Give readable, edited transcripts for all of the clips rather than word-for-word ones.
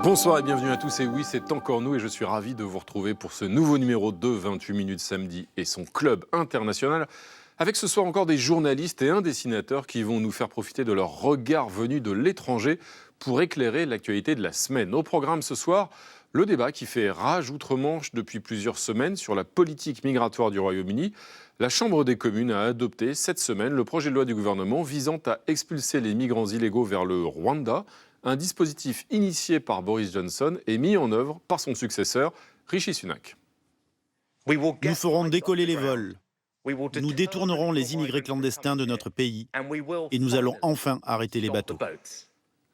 Bonsoir et bienvenue à tous, et oui, c'est encore nous et je suis ravi de vous retrouver pour ce nouveau numéro de 28 minutes samedi et son club international, avec ce soir encore des journalistes et un dessinateur qui vont nous faire profiter de leur regard venu de l'étranger pour éclairer l'actualité de la semaine. Au programme ce soir, le débat qui fait rage outre-Manche depuis plusieurs semaines sur la politique migratoire du Royaume-Uni. La Chambre des communes a adopté cette semaine le projet de loi du gouvernement visant à expulser les migrants illégaux vers le Rwanda. Un dispositif initié par Boris Johnson et mis en œuvre par son successeur, Rishi Sunak. Nous ferons décoller les vols. Nous détournerons les immigrés clandestins de notre pays et nous allons enfin arrêter les bateaux.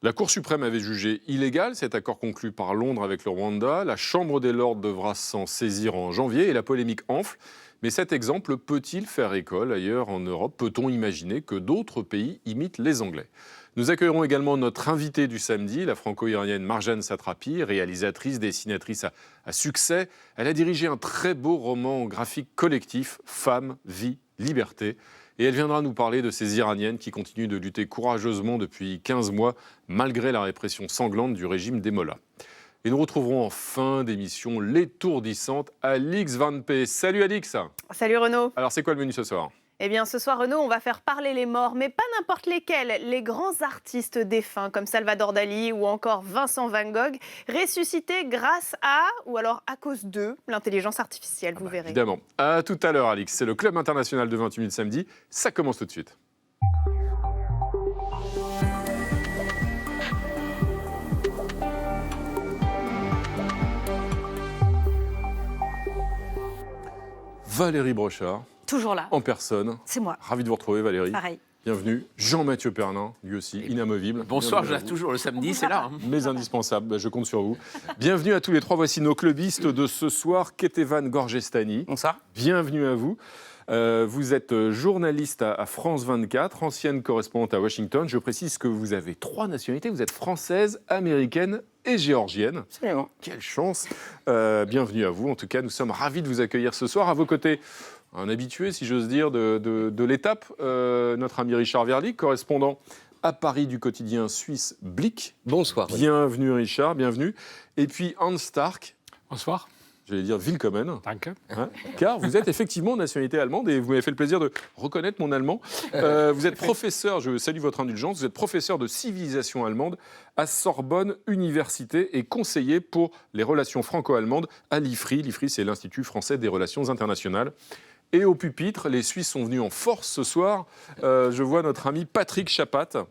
La Cour suprême avait jugé illégal cet accord conclu par Londres avec le Rwanda. La Chambre des Lords devra s'en saisir en janvier et la polémique enfle. Mais cet exemple peut-il faire école ailleurs en Europe? Peut-on imaginer que d'autres pays imitent les Anglais? Nous accueillerons également notre invitée du samedi, la franco-iranienne Marjane Satrapi, réalisatrice, dessinatrice à succès. Elle a dirigé un très beau roman graphique collectif, Femmes, Vie, Liberté. Et elle viendra nous parler de ces Iraniennes qui continuent de lutter courageusement depuis 15 mois, malgré la répression sanglante du régime des Mollahs. Et nous retrouverons en fin d'émission l'étourdissante Alix Van P. Salut Alix. Salut Renaud. Alors c'est quoi le menu ce soir ? Eh bien ce soir Renaud, on va faire parler les morts, mais pas n'importe lesquels. Les grands artistes défunts comme Salvador Dali ou encore Vincent Van Gogh, ressuscités grâce à, ou alors à cause de, l'intelligence artificielle, vous verrez. Évidemment. À tout à l'heure Alix, c'est le Club international de 28 minutes samedi. Ça commence tout de suite. Valérie Brochard. Toujours là. En personne. C'est moi. Ravi de vous retrouver Valérie. Pareil. Bienvenue. Jean-Mathieu Pernin, lui aussi, inamovible. Bonsoir, je reste toujours le samedi, c'est là. Mais indispensable, je compte sur vous. Bienvenue à tous les trois, voici nos clubistes de ce soir. Ketevan Gorgestani. Bonsoir. Bienvenue à vous. Vous êtes journaliste à France 24, ancienne correspondante à Washington. Je précise que vous avez 3 nationalités. Vous êtes française, américaine et géorgienne. Absolument. Quelle chance. Bienvenue à vous. En tout cas, nous sommes ravis de vous accueillir ce soir. À vos côtés, un habitué, si j'ose dire, de l'étape, notre ami Richard Verly, correspondant à Paris du quotidien suisse Blick. Bonsoir. Bienvenue Richard, bienvenue. Et puis Hans Stark. Bonsoir. J'allais dire willkommen. Danke. Hein, car vous êtes effectivement de nationalité allemande et vous m'avez fait le plaisir de reconnaître mon allemand. Vous êtes professeur, je salue votre indulgence, vous êtes professeur de civilisation allemande à Sorbonne Université et conseiller pour les relations franco-allemandes à l'IFRI. L'IFRI, c'est l'Institut français des relations internationales. Et au pupitre, les Suisses sont venus en force ce soir. Je vois notre ami Patrick Chapat.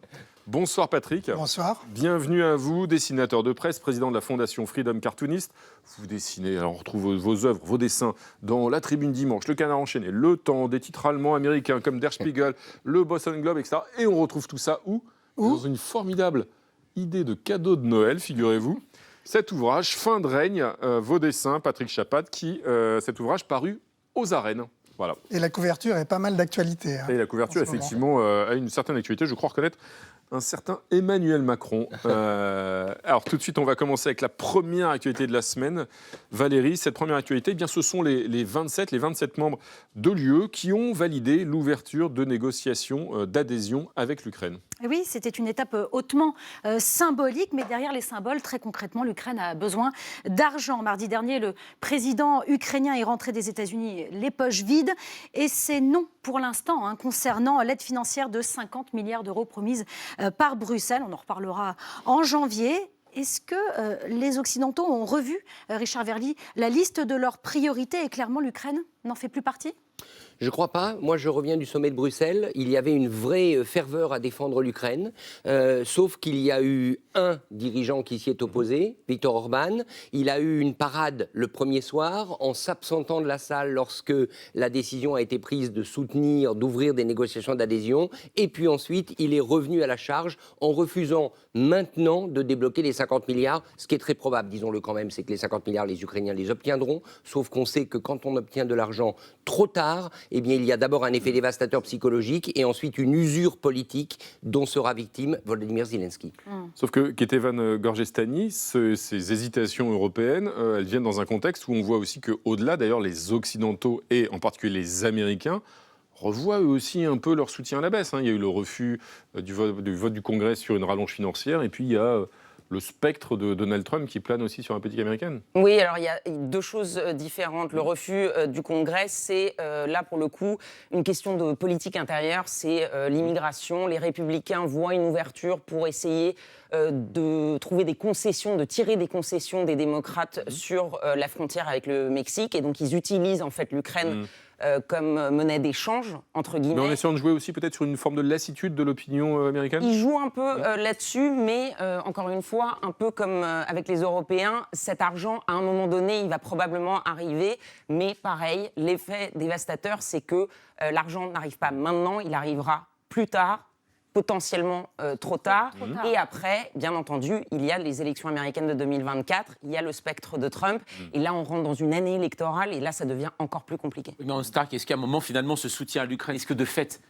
Bonsoir Patrick. Bonsoir. Bienvenue à vous, dessinateur de presse, président de la fondation Freedom Cartoonist. Vous dessinez, alors on retrouve vos œuvres, vos dessins dans La Tribune Dimanche, Le Canard Enchaîné, Le Temps, des titres allemands, américains comme Der Spiegel, Le Boston Globe, etc. Et on retrouve tout ça où ? Dans une formidable idée de cadeau de Noël, figurez-vous. Cet ouvrage, Fin de règne, vos dessins, Patrick Chapat, cet ouvrage paru aux arènes. Voilà. Et la couverture est pas mal d'actualité. Et la couverture, effectivement, a une certaine actualité. Je crois reconnaître un certain Emmanuel Macron. Alors, tout de suite, on va commencer avec la première actualité de la semaine. Valérie, cette première actualité, eh bien, ce sont les 27 membres de l'UE qui ont validé l'ouverture de négociations d'adhésion avec l'Ukraine. Oui, c'était une étape hautement symbolique, mais derrière les symboles, très concrètement, l'Ukraine a besoin d'argent. Mardi dernier, le président ukrainien est rentré des États-Unis les poches vides, et c'est non pour l'instant concernant l'aide financière de 50 milliards d'euros promise par Bruxelles. On en reparlera en janvier. Est-ce que les Occidentaux ont revu, Richard Verly, la liste de leurs priorités et clairement l'Ukraine n'en fait plus partie ? Je ne crois pas. Moi, je reviens du sommet de Bruxelles. Il y avait une vraie ferveur à défendre l'Ukraine, sauf qu'il y a eu un dirigeant qui s'y est opposé, Viktor Orban. Il a eu une parade le premier soir en s'absentant de la salle lorsque la décision a été prise de soutenir, d'ouvrir des négociations d'adhésion. Et puis ensuite, il est revenu à la charge en refusant maintenant de débloquer les 50 milliards. Ce qui est très probable, disons-le quand même, c'est que les 50 milliards, les Ukrainiens les obtiendront. Sauf qu'on sait que quand on obtient de l'argent trop tard, eh bien, il y a d'abord un effet dévastateur psychologique et ensuite une usure politique dont sera victime Volodymyr Zelensky. Sauf que Ketevan Gorgestani, ces hésitations européennes, elles viennent dans un contexte où on voit aussi qu'au-delà, d'ailleurs, les Occidentaux et en particulier les Américains revoient eux aussi un peu leur soutien à la baisse. Il y a eu le refus du vote du Congrès sur une rallonge financière et puis il y a le spectre de Donald Trump qui plane aussi sur la politique américaine. Oui, alors il y a deux choses différentes. Le refus du Congrès, c'est là pour le coup une question de politique intérieure, c'est l'immigration. Les républicains voient une ouverture pour essayer de trouver des concessions, de tirer des concessions des démocrates sur la frontière avec le Mexique. Et donc ils utilisent en fait l'Ukraine comme monnaie d'échange, entre guillemets. Mais en essayant de jouer aussi peut-être sur une forme de lassitude de l'opinion américaine. Ils jouent un peu là-dessus, mais encore une fois, un peu comme avec les Européens, cet argent, à un moment donné, il va probablement arriver. Mais pareil, l'effet dévastateur, c'est que l'argent n'arrive pas maintenant, il arrivera plus tard, potentiellement trop tard. Et après, bien entendu, il y a les élections américaines de 2024, il y a le spectre de Trump, et là, on rentre dans une année électorale, et là, ça devient encore plus compliqué. Mais en Stark, est-ce qu'à un moment, finalement, ce soutien à l'Ukraine, est-ce que de fait,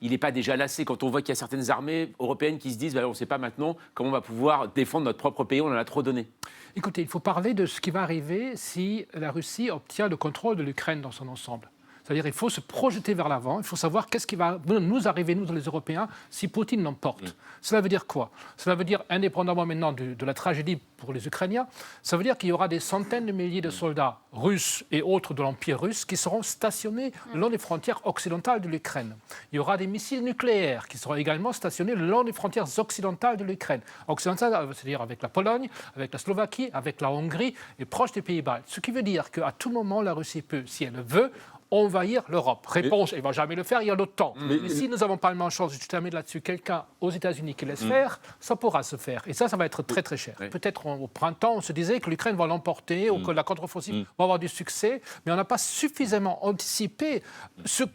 il n'est pas déjà lassé quand on voit qu'il y a certaines armées européennes qui se disent on ne sait pas maintenant comment on va pouvoir défendre notre propre pays, on en a trop donné? Écoutez, il faut parler de ce qui va arriver si la Russie obtient le contrôle de l'Ukraine dans son ensemble. C'est-à-dire qu'il faut se projeter vers l'avant, il faut savoir qu'est-ce qui va nous arriver, nous les Européens, si Poutine l'emporte. Cela veut dire quoi? Cela veut dire, indépendamment maintenant de la tragédie pour les Ukrainiens, ça veut dire qu'il y aura des centaines de milliers de soldats russes et autres de l'Empire russe qui seront stationnés le long des frontières occidentales de l'Ukraine. Il y aura des missiles nucléaires qui seront également stationnés le long des frontières occidentales de l'Ukraine. Occidentales, c'est-à-dire avec la Pologne, avec la Slovaquie, avec la Hongrie et proche des pays baltes. Ce qui veut dire qu'à tout moment, la Russie peut, si elle le veut, envahir l'Europe. Réponse, elle ne va jamais le faire, il y a le temps. Mais si nous n'avons pas la chance, je termine là-dessus, quelqu'un aux États-Unis qui laisse faire, ça pourra se faire. Et ça va être très très cher. Peut-être au printemps, on se disait que l'Ukraine va l'emporter ou que la contre-offensive va avoir du succès, mais on n'a pas suffisamment anticipé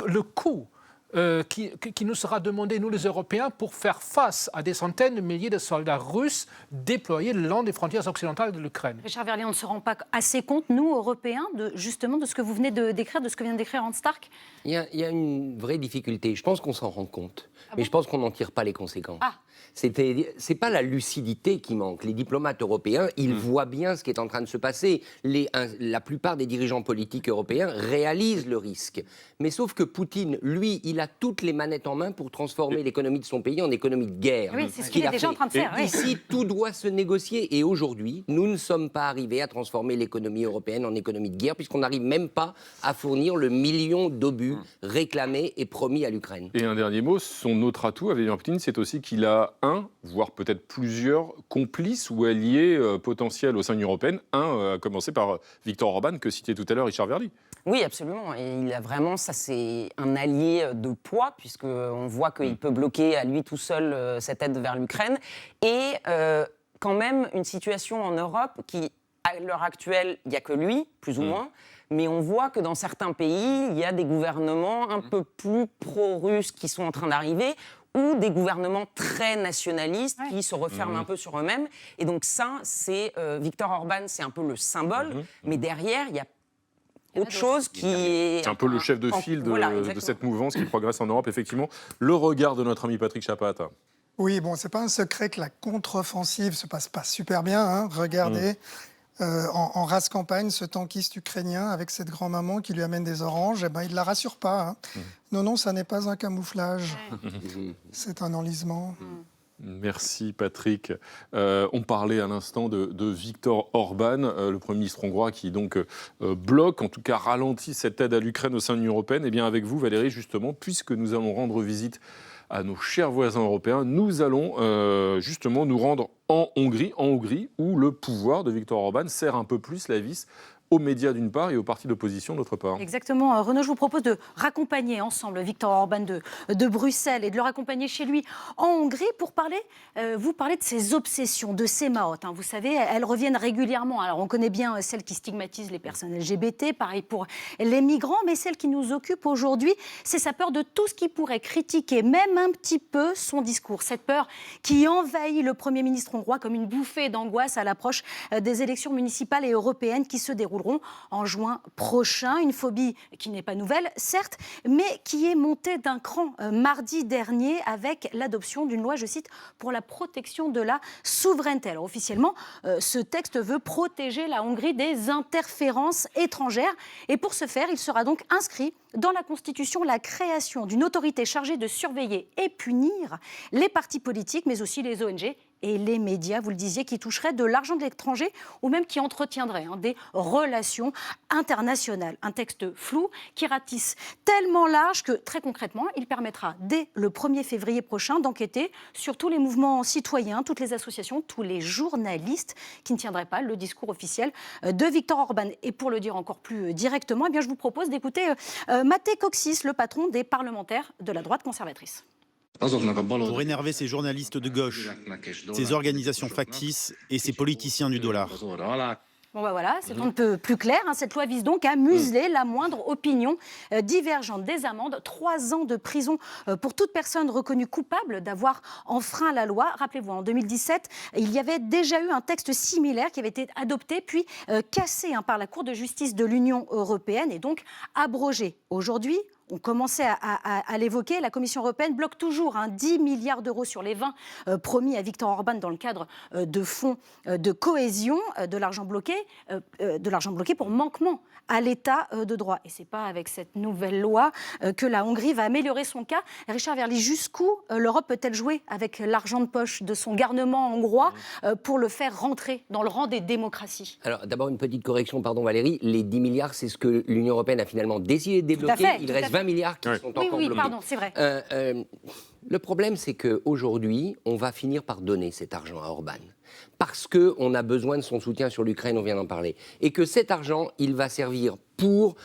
le coût qui nous sera demandé, nous les Européens, pour faire face à des centaines de milliers de soldats russes déployés le long des frontières occidentales de l'Ukraine. Richard Verlier, on ne se rend pas assez compte, nous, Européens, justement de ce que vous venez de décrire, de ce que vient de décrire Hans Stark? Il y a une vraie difficulté. Je pense qu'on s'en rend compte, mais je pense qu'on n'en tire pas les conséquences. C'est pas la lucidité qui manque. Les diplomates européens, ils voient bien ce qui est en train de se passer. La plupart des dirigeants politiques européens réalisent le risque. Mais sauf que Poutine, lui, il a toutes les manettes en main pour transformer l'économie de son pays en économie de guerre. Oui, c'est ce qu'il est déjà en train de faire. Ici, tout doit se négocier. Et aujourd'hui, nous ne sommes pas arrivés à transformer l'économie européenne en économie de guerre, puisqu'on n'arrive même pas à fournir le million d'obus réclamés et promis à l'Ukraine. Et un dernier mot, son autre atout à Vladimir Poutine, c'est aussi qu'il a voire peut-être plusieurs complices ou alliés potentiels au sein de l'Union européenne. À commencer par Viktor Orban, que citait tout à l'heure Richard Verlier. Oui, absolument. Et il a vraiment, ça c'est un allié de poids, puisqu'on voit qu'il peut bloquer à lui tout seul cette aide vers l'Ukraine. Et quand même, une situation en Europe qui, à l'heure actuelle, il n'y a que lui, plus ou moins, mais on voit que dans certains pays, il y a des gouvernements un peu plus pro-russes qui sont en train d'arriver, ou des gouvernements très nationalistes qui se referment un peu sur eux-mêmes. Et donc ça, c'est Viktor Orban, c'est un peu le symbole, mais derrière, il y a autre chose qui est... C'est un peu le chef de file de cette mouvance qui progresse en Europe, effectivement. Le regard de notre ami Patrick Chapat. Oui, bon, c'est pas un secret que la contre-offensive se passe pas super bien. Regardez, en race campagne, ce tankiste ukrainien avec cette grand-maman qui lui amène des oranges, il ne la rassure pas. Non, ça n'est pas un camouflage. C'est un enlisement. Merci Patrick. On parlait à l'instant de Viktor Orban, le Premier ministre hongrois qui donc bloque, en tout cas ralentit cette aide à l'Ukraine au sein de l'Union européenne. Et bien avec vous Valérie, justement, puisque nous allons rendre visite à nos chers voisins européens, nous allons justement nous rendre en Hongrie où le pouvoir de Viktor Orban serre un peu plus la vis aux médias d'une part et aux partis d'opposition d'autre part. Exactement. Renaud, je vous propose de raccompagner ensemble Viktor Orban de Bruxelles et de le raccompagner chez lui en Hongrie pour vous parler de ses obsessions, de ses marottes. Vous savez, elles reviennent régulièrement. Alors, on connaît bien celles qui stigmatisent les personnes LGBT, pareil pour les migrants, mais celle qui nous occupe aujourd'hui, c'est sa peur de tout ce qui pourrait critiquer, même un petit peu, son discours. Cette peur qui envahit le Premier ministre hongrois comme une bouffée d'angoisse à l'approche des élections municipales et européennes qui se déroulent en juin prochain. Une phobie qui n'est pas nouvelle, certes, mais qui est montée d'un cran mardi dernier avec l'adoption d'une loi, je cite, pour la protection de la souveraineté. Alors officiellement, ce texte veut protéger la Hongrie des interférences étrangères. Et pour ce faire, il sera donc inscrit dans la Constitution la création d'une autorité chargée de surveiller et punir les partis politiques, mais aussi les ONG et les médias, vous le disiez, qui toucheraient de l'argent de l'étranger ou même qui entretiendraient des relations internationales. Un texte flou qui ratisse tellement large que, très concrètement, il permettra dès le 1er février prochain d'enquêter sur tous les mouvements citoyens, toutes les associations, tous les journalistes qui ne tiendraient pas le discours officiel de Viktor Orban. Et pour le dire encore plus directement, eh bien, je vous propose d'écouter Maté Coxis, le patron des parlementaires de la droite conservatrice. Pour énerver ces journalistes de gauche, ces organisations factices et ces politiciens du dollar. Bon ben voilà, c'est un peu plus clair. Cette loi vise donc à museler la moindre opinion divergente. Des amendes, 3 ans de prison pour toute personne reconnue coupable d'avoir enfreint la loi. Rappelez-vous, en 2017, il y avait déjà eu un texte similaire qui avait été adopté puis cassé par la Cour de justice de l'Union européenne et donc abrogé. Aujourd'hui, on commençait à l'évoquer, la Commission européenne bloque toujours 10 milliards d'euros sur les 20 promis à Viktor Orban dans le cadre de fonds de cohésion, de l'argent bloqué pour manquement à l'état de droit. Et ce n'est pas avec cette nouvelle loi que la Hongrie va améliorer son cas. Richard Verly, jusqu'où l'Europe peut-elle jouer avec l'argent de poche de son garnement hongrois pour le faire rentrer dans le rang des démocraties? Alors d'abord une petite correction, pardon Valérie, les 10 milliards c'est ce que l'Union européenne a finalement décidé de débloquer. Il reste 20 milliards qui sont encore bloqués. Oui, pardon, c'est vrai. Le problème, c'est qu'aujourd'hui, on va finir par donner cet argent à Orban. Parce qu'on a besoin de son soutien sur l'Ukraine, on vient d'en parler. Et que cet argent, il va servir pour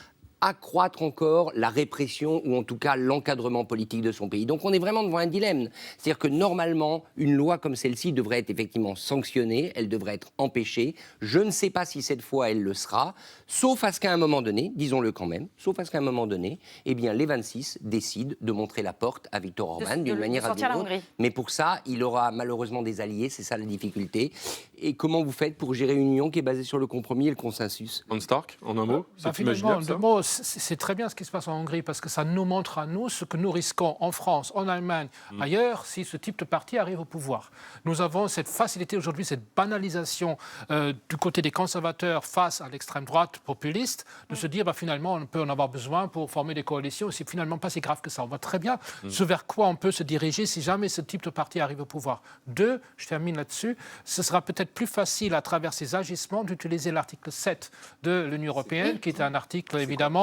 accroître encore la répression ou en tout cas l'encadrement politique de son pays. Donc on est vraiment devant un dilemme. C'est-à-dire que normalement, une loi comme celle-ci devrait être effectivement sanctionnée, elle devrait être empêchée. Je ne sais pas si cette fois elle le sera, sauf à ce qu'à un moment donné, disons-le quand même, sauf à ce qu'à un moment donné, eh bien les 26 décident de montrer la porte à Viktor Orban d'une manière ou d'une autre. Mais pour ça, il aura malheureusement des alliés, c'est ça la difficulté. Et comment vous faites pour gérer une union qui est basée sur le compromis et le consensus? Hans Stark, en un mot, c'est imaginable ça? C'est très bien ce qui se passe en Hongrie parce que ça nous montre à nous ce que nous risquons en France, en Allemagne, ailleurs, si ce type de parti arrive au pouvoir. Nous avons cette facilité aujourd'hui, cette banalisation du côté des conservateurs face à l'extrême droite populiste, de se dire finalement on peut en avoir besoin pour former des coalitions, c'est finalement pas si grave que ça. On voit très bien ce vers quoi on peut se diriger si jamais ce type de parti arrive au pouvoir. 2, je termine là-dessus, ce sera peut-être plus facile à travers ces agissements d'utiliser l'article 7 de l'Union européenne, qui est un article évidemment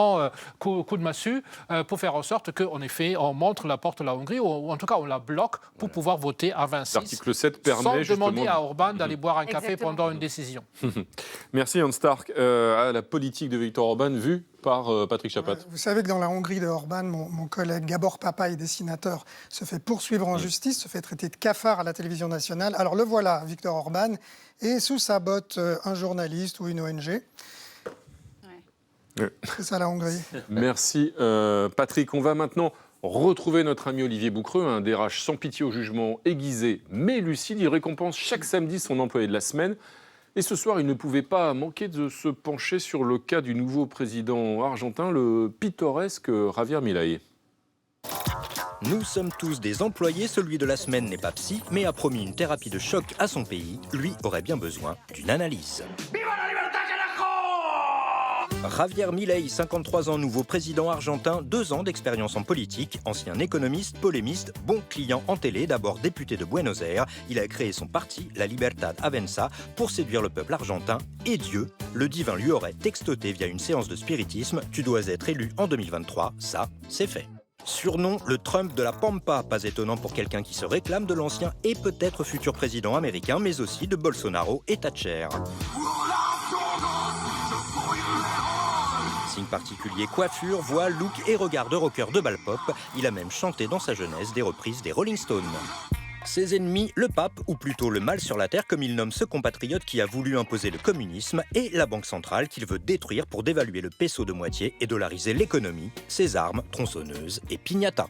coup de massue, pour faire en sorte qu'en effet, on montre la porte à la Hongrie, ou en tout cas, on la bloque pour pouvoir voter à 26. L'article 7 permet sans justement demander à Orban d'aller boire un café Exactement. pendant une décision. Merci Hans Stark. À la politique de Viktor Orban vue par Patrick Chapat. Vous savez que dans la Hongrie de Orban, mon collègue Gabor Papai, dessinateur, se fait poursuivre en justice, se fait traiter de cafard à la télévision nationale. Alors le voilà, Viktor Orban, et sous sa botte, un journaliste ou une ONG. C'est ça la Hongrie. Merci Patrick. On va maintenant retrouver notre ami Olivier Boucreux, un DRH sans pitié au jugement aiguisé mais lucide. Il récompense chaque samedi son employé de la semaine. Et ce soir, il ne pouvait pas manquer de se pencher sur le cas du nouveau président argentin, le pittoresque Javier Milei. Nous sommes tous des employés, celui de la semaine n'est pas psy, mais a promis une thérapie de choc à son pays. Lui aurait bien besoin d'une analyse. Javier Milei, 53 ans, nouveau président argentin, 2 ans d'expérience en politique, ancien économiste, polémiste, bon client en télé, d'abord député de Buenos Aires. Il a créé son parti, La Libertad Avanza, pour séduire le peuple argentin et Dieu. Le divin lui aurait textoté via une séance de spiritisme « Tu dois être élu en 2023 », ça, c'est fait. Surnom, le Trump de la Pampa, pas étonnant pour quelqu'un qui se réclame de l'ancien et peut-être futur président américain, mais aussi de Bolsonaro et Thatcher. Signe particulier, coiffure, voix, look et regard de rocker de bal pop. Il a même chanté dans sa jeunesse des reprises des Rolling Stones. Ses ennemis, le pape, ou plutôt le mal sur la terre comme il nomme ce compatriote qui a voulu imposer le communisme, et la banque centrale qu'il veut détruire pour dévaluer le peso de moitié et dollariser l'économie, ses armes, tronçonneuses et piñata.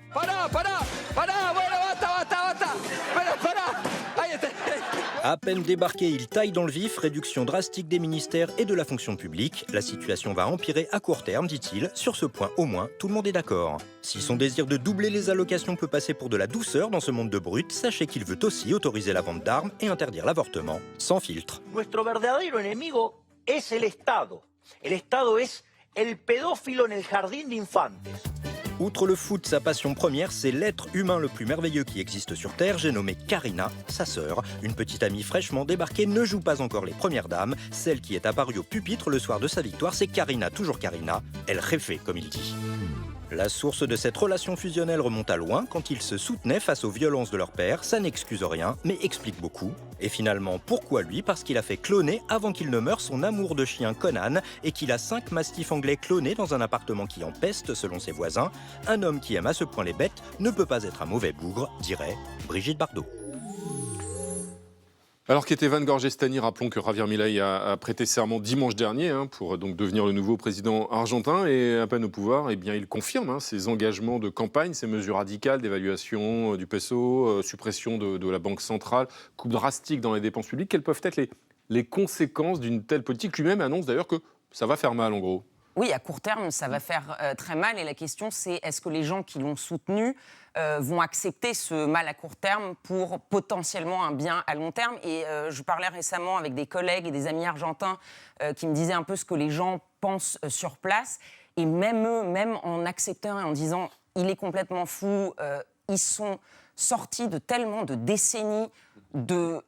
À peine débarqué, il taille dans le vif, réduction drastique des ministères et de la fonction publique. La situation va empirer à court terme, dit-il. Sur ce point, au moins, tout le monde est d'accord. Si son désir de doubler les allocations peut passer pour de la douceur dans ce monde de brutes, sachez qu'il veut aussi autoriser la vente d'armes et interdire l'avortement, sans filtre. Nuestro verdadero enemigo es el Estado. El Estado es el pedófilo en el jardín de infantes. Outre le foot, sa passion première, c'est l'être humain le plus merveilleux qui existe sur Terre. J'ai nommé Karina, sa sœur. Une petite amie fraîchement débarquée ne joue pas encore les premières dames. Celle qui est apparue au pupitre le soir de sa victoire, c'est Karina, toujours Karina. Elle réfait, comme il dit. La source de cette relation fusionnelle remonte à loin, quand ils se soutenaient face aux violences de leur père. Ça n'excuse rien, mais explique beaucoup. Et finalement, pourquoi lui? Parce qu'il a fait cloner, avant qu'il ne meure, son amour de chien Conan, et qu'il a 5 mastifs anglais clonés dans un appartement qui empeste, selon ses voisins. Un homme qui aime à ce point les bêtes ne peut pas être un mauvais bougre, dirait Brigitte Bardot. Alors qu'Etevan Gorgestani, rappelons que Javier Milei a prêté serment dimanche dernier pour donc devenir le nouveau président argentin, et à peine au pouvoir, eh bien, il confirme ses engagements de campagne, ses mesures radicales d'évaluation du peso, suppression de la banque centrale, coupe drastique dans les dépenses publiques. Quelles peuvent être les conséquences d'une telle politique? Lui-même annonce d'ailleurs que ça va faire mal en gros. Oui, à court terme, ça va faire très mal. Et la question, c'est est-ce que les gens qui l'ont soutenu vont accepter ce mal à court terme pour potentiellement un bien à long terme? Et je parlais récemment avec des collègues et des amis argentins qui me disaient un peu ce que les gens pensent sur place. Et même eux, même en acceptant et en disant « il est complètement fou », ils sont sortis de tellement de décennies de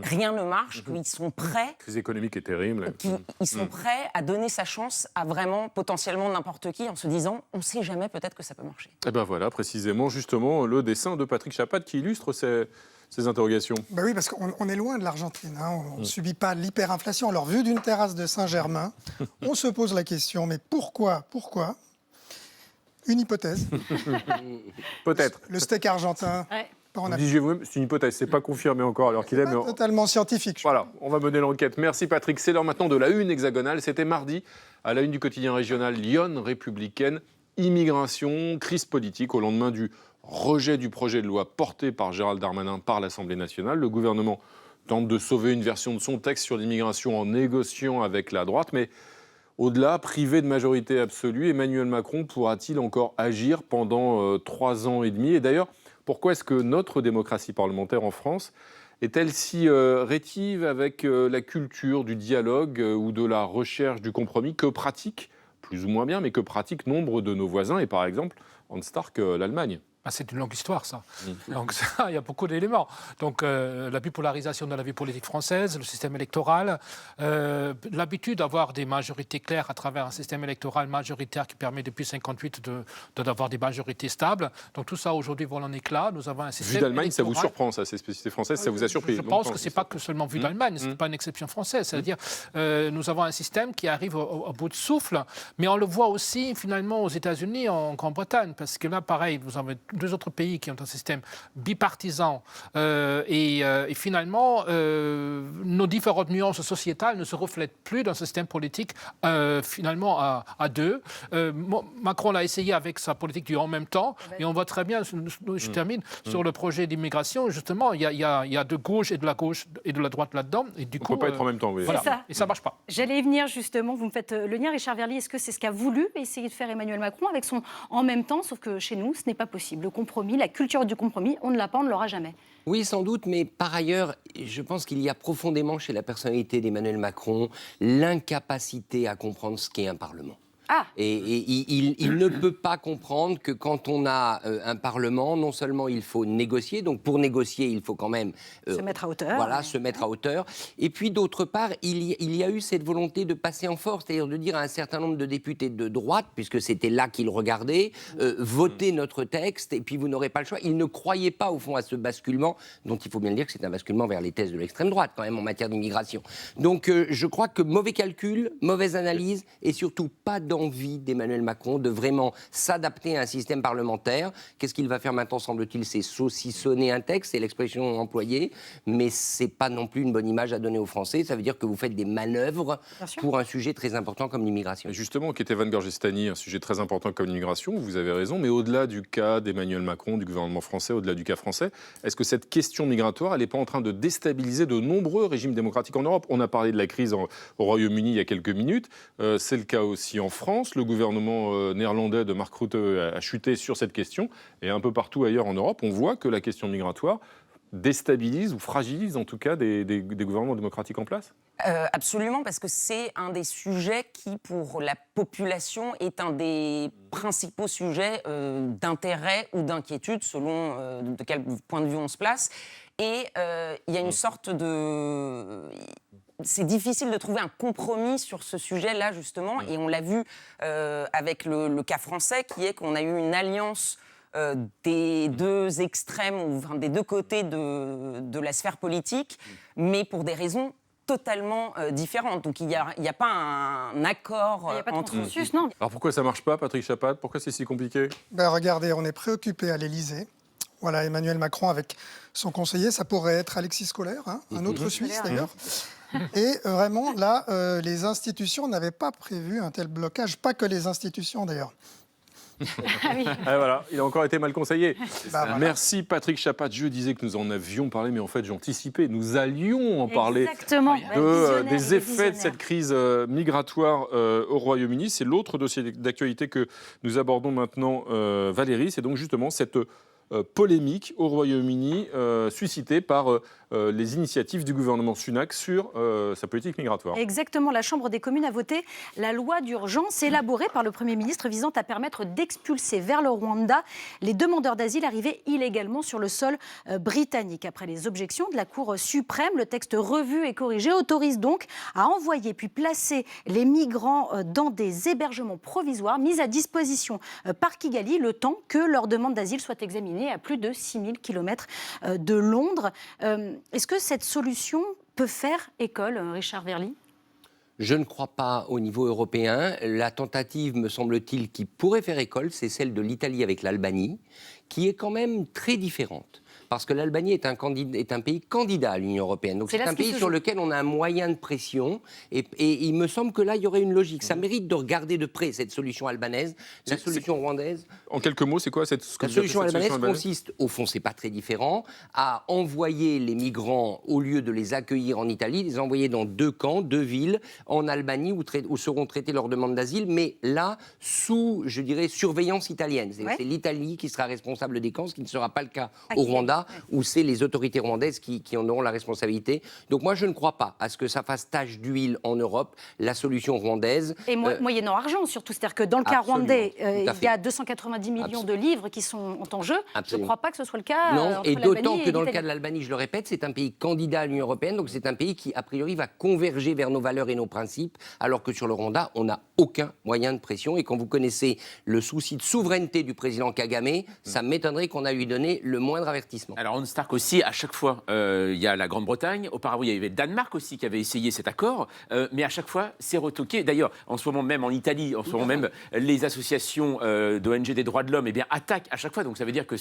rien ne marche, qu'ils sont prêts... La crise économique est terrible. Ils sont prêts à donner sa chance à vraiment potentiellement n'importe qui en se disant on ne sait jamais, peut-être que ça peut marcher. Et bien voilà, précisément, justement, le dessin de Patrick Chapat qui illustre ces interrogations. Ben oui, parce qu'on est loin de l'Argentine. On ne subit pas l'hyperinflation. Alors, vu d'une terrasse de Saint-Germain, on se pose la question, mais pourquoi Une hypothèse. Peut-être. Le steak argentin... Ouais. C'est une hypothèse, c'est pas confirmé encore alors qu'il est. Mais totalement scientifique. Voilà, on va mener l'enquête. Merci Patrick. C'est l'heure maintenant de la une hexagonale. C'était mardi à la une du quotidien régional Lyon Républicaine. Immigration, crise politique au lendemain du rejet du projet de loi porté par Gérald Darmanin par l'Assemblée nationale. Le gouvernement tente de sauver une version de son texte sur l'immigration en négociant avec la droite, mais au-delà, privé de majorité absolue, Emmanuel Macron pourra-t-il encore agir pendant 3 ans et demi? Et d'ailleurs, pourquoi est-ce que notre démocratie parlementaire en France est-elle si rétive avec la culture du dialogue ou de la recherche du compromis que pratique, plus ou moins bien, mais que pratique nombre de nos voisins, et par exemple, Hans Stark, l'Allemagne? C'est une longue histoire, ça. Donc, il y a beaucoup d'éléments. Donc, la bipolarisation de la vie politique française, le système électoral, l'habitude d'avoir des majorités claires à travers un système électoral majoritaire qui permet depuis 1958 d'avoir des majorités stables. Donc, tout ça, aujourd'hui, vole en éclat. Nous avons un système Vu d'Allemagne, électoral... ça vous surprend, ça, ces spécificités françaises, ça vous a surpris? Je pense que ce n'est pas que seulement vu d'Allemagne, ce n'est pas une exception française. C'est-à-dire, nous avons un système qui arrive au bout de souffle, mais on le voit aussi, finalement, aux États-Unis, en Grande-Bretagne, parce que là, pareil, vous avez 2 autres pays qui ont un système bipartisan et finalement nos différentes nuances sociétales ne se reflètent plus dans ce système politique finalement à 2. Macron l'a essayé avec sa politique du en même temps et on voit très bien, je termine, sur le projet d'immigration, justement, il y a de gauche et de la droite là-dedans. Et du coup, on ne peut pas être en même temps, oui. Voilà. Ça. Et ça ne marche pas. J'allais y venir justement, vous me faites le lien, Richard Verly, est-ce que c'est ce qu'a voulu essayer de faire Emmanuel Macron avec son en même temps, sauf que chez nous, ce n'est pas possible. Le compromis, la culture du compromis, on ne l'a pas, on ne l'aura jamais. Oui, sans doute, mais par ailleurs, je pense qu'il y a profondément chez la personnalité d'Emmanuel Macron l'incapacité à comprendre ce qu'est un Parlement. Ah. Et il ne peut pas comprendre que quand on a un Parlement, non seulement il faut négocier, donc pour négocier, il faut quand même... se mettre à hauteur. Voilà, se mettre à hauteur. Et puis d'autre part, il y a eu cette volonté de passer en force, c'est-à-dire de dire à un certain nombre de députés de droite, puisque c'était là qu'ils regardaient, votez notre texte, et puis vous n'aurez pas le choix. Il ne croyait pas, au fond, à ce basculement, dont il faut bien le dire que c'est un basculement vers les thèses de l'extrême droite, quand même, en matière d'immigration. Donc je crois que mauvais calcul, mauvaise analyse, et surtout pas d'envie d'Emmanuel Macron de vraiment s'adapter à un système parlementaire. Qu'est-ce qu'il va faire maintenant, semble-t-il? C'est saucissonner un texte, c'est l'expression employée, mais c'est pas non plus une bonne image à donner aux Français. Ça veut dire que vous faites des manœuvres pour un sujet très important comme l'immigration. Justement, qu'Etevan Gorgestani, un sujet très important comme l'immigration, vous avez raison, mais au-delà du cas d'Emmanuel Macron, du gouvernement français, au-delà du cas français, est-ce que cette question migratoire, elle n'est pas en train de déstabiliser de nombreux régimes démocratiques en Europe? On a parlé de la crise au Royaume-Uni il y a quelques minutes, c'est le cas aussi en France. Le gouvernement néerlandais de Mark Rutte a chuté sur cette question, et un peu partout ailleurs en Europe, on voit que la question migratoire déstabilise ou fragilise en tout cas des gouvernements démocratiques en place. Absolument, parce que c'est un des sujets qui, pour la population, est un des principaux sujets d'intérêt ou d'inquiétude, selon de quel point de vue on se place. Et il y a une sorte de... C'est difficile de trouver un compromis sur ce sujet-là, justement, et on l'a vu avec le cas français, qui est qu'on a eu une alliance des deux extrêmes, ou enfin, des deux côtés de la sphère politique, mais pour des raisons totalement différentes. Donc il n'y a pas un accord Il n'y a pas de entre... consensus, non. Alors pourquoi ça ne marche pas, Patrick Chapat? Pourquoi c'est si compliqué? Regardez, on est préoccupé à l'Élysée. Voilà, Emmanuel Macron avec son conseiller, ça pourrait être Alexis Kohler, hein, un autre Suisse d'ailleurs. Et vraiment, là, les institutions n'avaient pas prévu un tel blocage, pas que les institutions d'ailleurs. Voilà, il a encore été mal conseillé. Voilà. Merci Patrick Chapat. Je disais que nous en avions parlé, mais en fait j'anticipais. Nous allions en parler Exactement. des effets de cette crise migratoire au Royaume-Uni. C'est l'autre dossier d'actualité que nous abordons maintenant, Valérie. C'est donc justement cette polémique au Royaume-Uni suscitée par les initiatives du gouvernement Sunak sur sa politique migratoire. Exactement, la Chambre des communes a voté la loi d'urgence élaborée par le Premier ministre visant à permettre d'expulser vers le Rwanda les demandeurs d'asile arrivés illégalement sur le sol britannique. Après les objections de la Cour suprême, le texte revu et corrigé autorise donc à envoyer puis placer les migrants dans des hébergements provisoires mis à disposition par Kigali le temps que leur demande d'asile soit examinée à plus de 6000 km de Londres. Est-ce que cette solution peut faire école, Richard Verly ? Je ne crois pas au niveau européen. La tentative, me semble-t-il, qui pourrait faire école, c'est celle de l'Italie avec l'Albanie, qui est quand même très différente. Parce que l'Albanie est un pays candidat à l'Union européenne. Donc c'est un pays sur lequel on a un moyen de pression. Et il me semble que là, il y aurait une logique. Ça mérite de regarder de près cette solution albanaise. La solution rwandaise... En quelques mots, c'est quoi cette solution albanaise consiste, au fond, c'est pas très différent, à envoyer les migrants, au lieu de les accueillir en Italie, les envoyer dans 2 camps, 2 villes, en Albanie, où seront traitées leurs demandes d'asile, mais là, sous, je dirais, surveillance italienne. C'est l'Italie qui sera responsable des camps, ce qui ne sera pas le cas au Rwanda, où c'est les autorités rwandaises qui en auront la responsabilité. Donc moi, je ne crois pas à ce que ça fasse tache d'huile en Europe, la solution rwandaise. Et moyennant argent, surtout. C'est-à-dire que dans le cas rwandais, il y a 290 millions de livres qui sont en jeu. Je ne crois pas que ce soit le cas. Non, et d'autant que dans le cas de l'Albanie, je le répète, c'est un pays candidat à l'Union européenne, donc c'est un pays qui, a priori, va converger vers nos valeurs et nos principes, alors que sur le Rwanda, on n'a aucun moyen de pression. Et quand vous connaissez le souci de souveraineté du président Kagame, ça m'étonnerait qu'on a lui donné le moindre avertissement. Alors, on Stark aussi, à chaque fois, il y a la Grande-Bretagne. Auparavant, il y avait le Danemark aussi qui avait essayé cet accord. Mais à chaque fois, c'est retoqué. D'ailleurs, en ce moment même, en Italie, en ce moment même, les associations d'ONG des droits de l'homme attaquent à chaque fois. Donc, ça veut dire que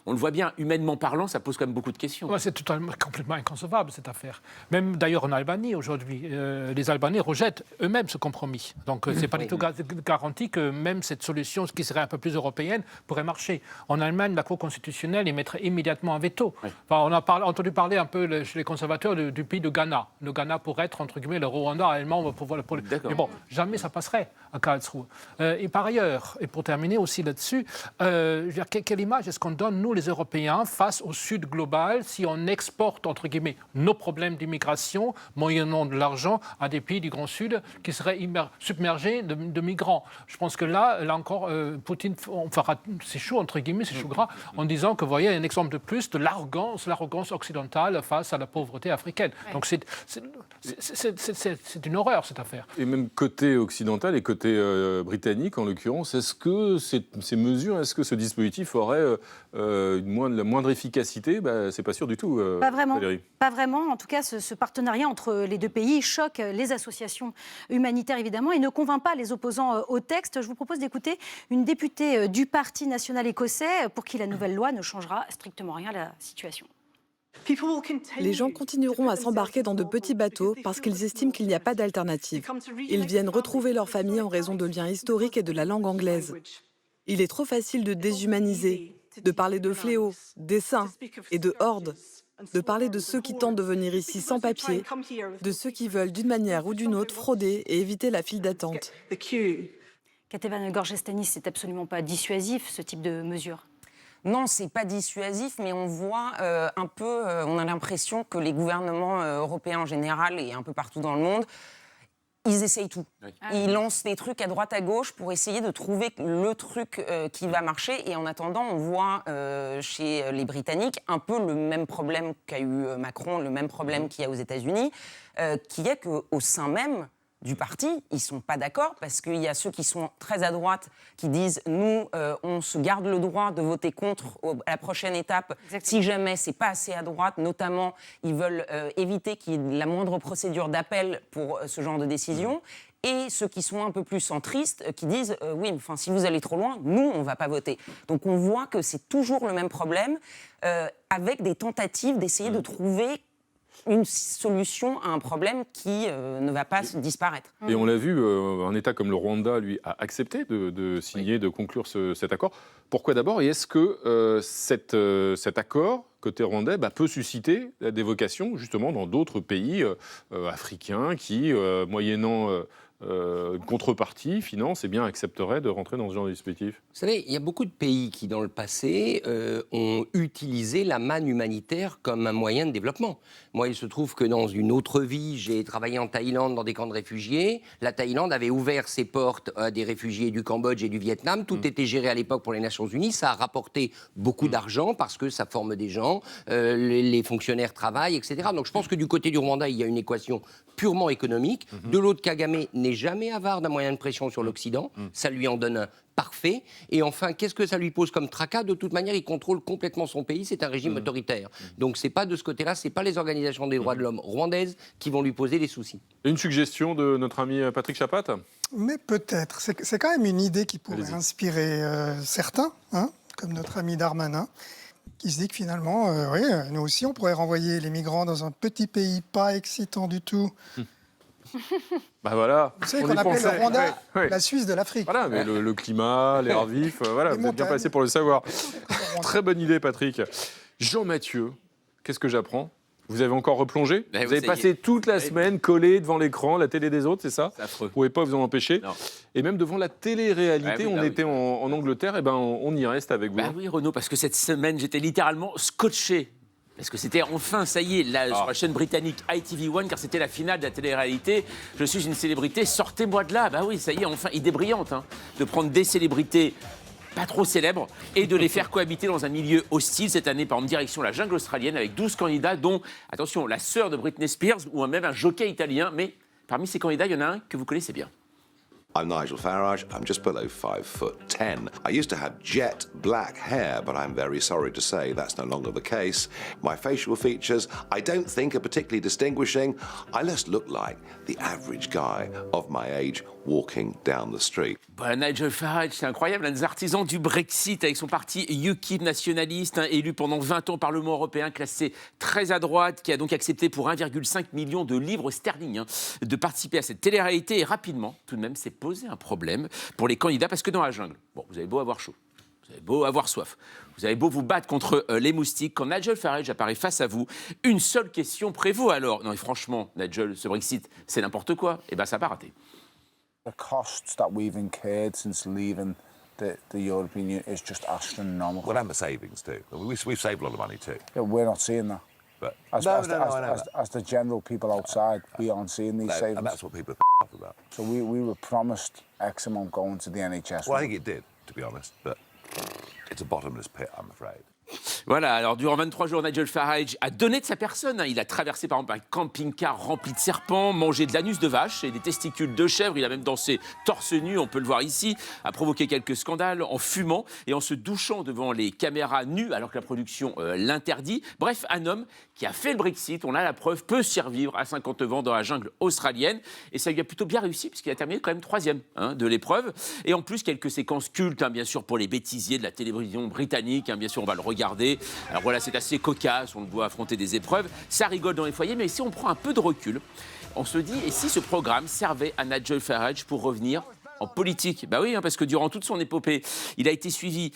on le voit bien, humainement parlant, ça pose quand même beaucoup de questions. Ouais, c'est complètement inconcevable, cette affaire. Même d'ailleurs en Albanie, aujourd'hui, les Albanais rejettent eux-mêmes ce compromis. Donc, c'est pas du tout garanti que même cette solution, qui serait un peu plus européenne, pourrait marcher. En Allemagne, la Cour constitutionnelle y mettrait immédiatement un veto. Enfin, on a entendu parler un peu chez les conservateurs du pays de Ghana. Le Ghana pourrait être, entre guillemets, le Rwanda allemand. Mais bon, jamais ça passerait à Karlsruhe. Et par ailleurs, et pour terminer aussi là-dessus, quelle image est-ce qu'on donne, nous les Européens, face au Sud global, si on exporte, entre guillemets, nos problèmes d'immigration, moyennant de l'argent, à des pays du Grand Sud qui seraient submergés de migrants? Je pense que là encore, Poutine, on fera ses choux, entre guillemets, ses choux gras, en disant que, vous voyez, un exemple de plus de l'arrogance occidentale face à la pauvreté africaine. Donc c'est une horreur, cette affaire. Et même côté occidental et côté britannique, en l'occurrence, est-ce que ces mesures, est-ce que ce dispositif aurait la moindre efficacité? C'est pas sûr du tout, pas vraiment. Valérie. Pas vraiment. En tout cas, ce partenariat entre les deux pays choque les associations humanitaires, évidemment, et ne convainc pas les opposants au texte. Je vous propose d'écouter une députée du Parti national écossais pour qui la nouvelle loi ne changera strictement rien à la situation. Les gens continueront à s'embarquer dans de petits bateaux parce qu'ils estiment qu'il n'y a pas d'alternative. Ils viennent retrouver leur famille en raison de liens historiques et de la langue anglaise. Il est trop facile de déshumaniser, de parler de fléaux, d'essaims et de hordes, de parler de ceux qui tentent de venir ici sans papier, de ceux qui veulent d'une manière ou d'une autre frauder et éviter la file d'attente. Katavan Gorgestani, c'est absolument pas dissuasif, ce type de mesure. Non, c'est pas dissuasif, mais on voit un peu, on a l'impression que les gouvernements européens en général et un peu partout dans le monde, ils essayent tout. Oui. Ils lancent des trucs à droite à gauche pour essayer de trouver le truc qui va marcher. Et en attendant, on voit chez les Britanniques un peu le même problème qu'a eu Macron, le même problème qu'il y a aux États-Unis, qui est qu'au sein même du parti, ils ne sont pas d'accord parce qu'il y a ceux qui sont très à droite qui disent « nous, on se garde le droit de voter contre à la prochaine étape si jamais c'est pas assez à droite ». Notamment, ils veulent éviter qu'il y ait la moindre procédure d'appel pour ce genre de décision. Et ceux qui sont un peu plus centristes qui disent « oui, enfin, si vous allez trop loin, nous, on ne va pas voter ». Donc on voit que c'est toujours le même problème avec des tentatives d'essayer de trouver une solution à un problème qui ne va pas disparaître. Et on l'a vu, un État comme le Rwanda, lui, a accepté de signer, de conclure cet accord. Pourquoi d'abord ? Et est-ce que cet accord, côté rwandais, peut susciter des vocations, justement, dans d'autres pays africains qui, moyennant une contrepartie, financent et bien accepteraient de rentrer dans ce genre de dispositif ? Vous savez, il y a beaucoup de pays qui, dans le passé, ont utilisé la manne humanitaire comme un moyen de développement. Moi, il se trouve que dans une autre vie, j'ai travaillé en Thaïlande dans des camps de réfugiés. La Thaïlande avait ouvert ses portes à des réfugiés du Cambodge et du Vietnam. Tout était géré à l'époque pour les Nations Unies. Ça a rapporté beaucoup d'argent parce que ça forme des gens, les fonctionnaires travaillent, etc. Donc je pense que du côté du Rwanda, il y a une équation purement économique. De l'autre, Kagame n'est jamais avare d'un moyen de pression sur l'Occident. Ça lui en donne un parfait. Et enfin, qu'est-ce que ça lui pose comme tracas ? De toute manière, il contrôle complètement son pays. C'est un régime autoritaire. Donc, c'est pas de ce côté-là, c'est pas les organisations des droits de l'homme rwandaises qui vont lui poser des soucis. Une suggestion de notre ami Patrick Chapat ? Mais peut-être. C'est quand même une idée qui pourrait inspirer certains, comme notre ami Darmanin, qui se dit que finalement, oui, nous aussi, on pourrait renvoyer les migrants dans un petit pays pas excitant du tout. Voilà. Vous savez qu'on appelle le Rwanda la Suisse de l'Afrique. Voilà, mais le climat, l'air vif, voilà, vous êtes bien placé pour le savoir. Très bonne idée, Patrick. Jean-Mathieu, qu'est-ce que j'apprends ? Vous avez encore replongé ? Vous avez passé toute la semaine collé devant l'écran, la télé des autres, c'est ça ? C'est affreux. Vous ne pouvez pas vous en empêcher. Non. Et même devant la télé-réalité, on était en Angleterre, et on y reste avec vous. Oui, Renaud, parce que cette semaine, j'étais littéralement scotché. Parce que c'était enfin, ça y est, sur la chaîne britannique ITV1, car c'était la finale de la télé-réalité. Je suis une célébrité, sortez-moi de là. Oui, ça y est, enfin, idée brillante, de prendre des célébrités pas trop célèbres et de les faire cohabiter dans un milieu hostile. Cette année, par exemple, direction la jungle australienne avec 12 candidats, dont, attention, la sœur de Britney Spears ou même un jockey italien. Mais parmi ces candidats, il y en a un que vous connaissez bien. I'm Nigel Farage. I'm just below 5'10". I used to have jet black hair, but I'm very sorry to say that's no longer the case. My facial features, I don't think are particularly distinguishing. I just look like the average guy of my age walking down the street. Nigel Farage, c'est incroyable, un des artisans du Brexit avec son parti UKIP nationaliste, élu pendant 20 ans au Parlement européen, classé très à droite, qui a donc accepté pour 1,5 million de livres sterling de participer à cette télé-réalité. Et rapidement, tout de même, c'est posé un problème pour les candidats, parce que dans la jungle, vous avez beau avoir chaud, vous avez beau avoir soif, vous avez beau vous battre contre les moustiques, quand Nigel Farage apparaît face à vous, une seule question prévaut alors. Non, et franchement, Nigel, ce Brexit, c'est n'importe quoi. Ça n'a pas raté. The costs that we've incurred since leaving the European Union is just astronomical. Well, and the savings too. We've saved a lot of money too. Yeah, we're not seeing that. But as the general people outside, we aren't seeing these savings. And that's what people are about. So we were promised X amount going to the NHS. Well, I think it did, to be honest, but it's a bottomless pit, I'm afraid. Voilà, alors durant 23 jours, Nigel Farage a donné de sa personne. Il a traversé par exemple un camping-car rempli de serpents, mangé de l'anus de vache et des testicules de chèvre. Il a même dansé torse nu, on peut le voir ici, a provoqué quelques scandales en fumant et en se douchant devant les caméras nues alors que la production l'interdit. Bref, un homme qui a fait le Brexit, on a la preuve, peut survivre à 50 ans dans la jungle australienne. Et ça lui a plutôt bien réussi puisqu'il a terminé quand même 3e de l'épreuve. Et en plus, quelques séquences cultes, bien sûr, pour les bêtisiers de la télévision britannique. Bien sûr, on va le regarder. Alors voilà, c'est assez cocasse, on doit affronter des épreuves, ça rigole dans les foyers, mais si on prend un peu de recul, on se dit, et si ce programme servait à Nigel Farage pour revenir en politique. Bah oui, parce que durant toute son épopée, il a été suivi